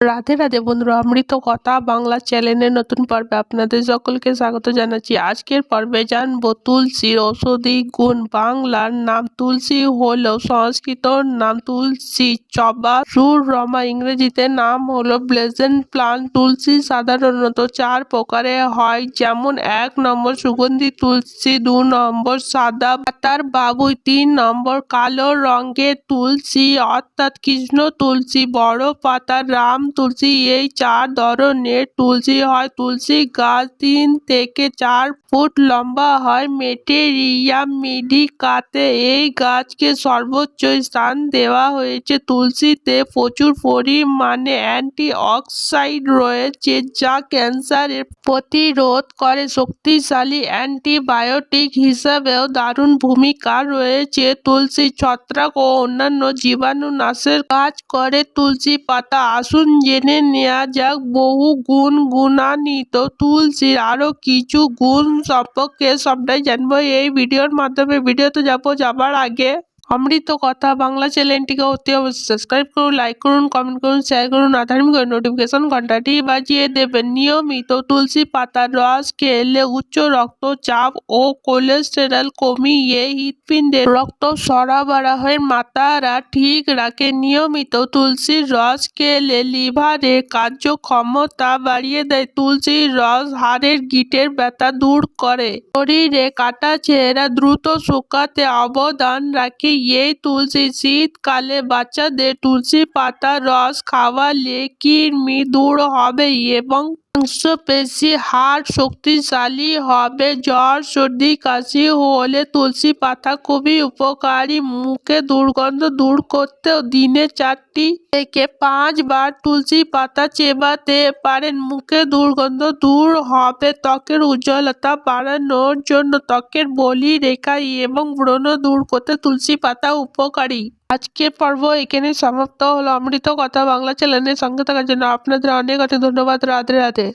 রাধে রাধে বন্ধুরা, অমৃত কথা বাংলা চ্যানেলের নতুন পর্বে আপনাদের সকলকে স্বাগত জানাচ্ছি। আজকের পর্বে জানবো তুলসীর ঔষধি গুণ। বাংলার নাম তুলসী হলো সংস্কৃত নাম তুলসী চবা সুর রমা, ইংরেজিতে নাম হলো ব্লেজেন্ট প্লান্ট। তুলসী সাধারণত 4 প্রকারে হয়, যেমন 1 নম্বর সুগন্ধি তুলসী, 2 নম্বর সাদা পাতার বাবুই, 3 নম্বর কালো রঙের তুলসী অর্থাৎ কৃষ্ণ তুলসী, বড় পাতার রাম তুলসী। এই 4 ধরনের তুলসী হয়। তুলসী গাছ 3 থেকে 4 ফুট লম্বা হয়। মেটেরিয়া মেডিকাতে এই গাছকে সর্বোচ্চ স্থান দেওয়া হয়েছে। তুলসীতে প্রচুর পরিমাণে অ্যান্টিঅক্সিডেন্ট রয়েছে, যা ক্যান্সারের প্রতিরোধ করে। শক্তিশালী অ্যান্টিবায়োটিক হিসাবেও দারুণ ভূমিকা রয়েছে। তুলসী ছত্রাক ও অন্যান্য জীবাণু নাশের কাজ করে। তুলসী পাতা, আসুন জেনে নেওয়া যাক বহু গুণান্বিত তুলসীর আরো কিছু গুণ সম্পর্কে সবটাই জানবো এই ভিডিওর মাধ্যমে। ভিডিওতে যাবার আগে অমৃত কথা বাংলা চ্যানেলটিকে অতি অবশ্যই সাবস্ক্রাইব করুন, লাইক করুন, কমেন্ট করুন, শেয়ার করুন, আধার্মিক নোটিফিকেশন ঘন্টাটি বাজিয়ে দেবেন। নিয়মিত তুলসী পাতার রস খেলে উচ্চ রক্তচাপ ও কোলেস্টেরল কমিয়ে হৃৎপিণ্ডের রক্ত সরবরাহের মাত্রা ঠিক রাখে। নিয়মিত তুলসীর রস খেলে লিভারের কার্যক্ষমতা বাড়িয়ে দেয়। তুলসীর রস হাড়ের গিঁটের ব্যথা দূর করে। শরীরে কাটা চেহারা দ্রুত শুকাতে অবদান রাখে এই তুলসী। শীতকালে বাচ্চাদের তুলসী পাতার রস খাওয়ালে কৃমি দূর হবে এবং মাংসপেশি হাড় শক্তিশালী হবে। জ্বর, সর্দি, কাশি হলে তুলসী পাতা খুবই উপকারী। মুখে দুর্গন্ধ দূর করতেও দিনে 4 থেকে 5 বার তুলসী পাতা চেবাতে পারেন। মুখে দুর্গন্ধ দূর হবে। ত্বকের উজ্জ্বলতা বাড়ানোর জন্য ত্বকের বলিরেখা এবং ব্রণ দূর করতে তুলসী পাতা উপকারী। আজকের পর্ব এখানে সমাপ্ত হলো। অমৃত কথা বাংলা চ্যানেলের সঙ্গে থাকার জন্য আপনাদের অনেক ধন্যবাদ। রাধে রাধে।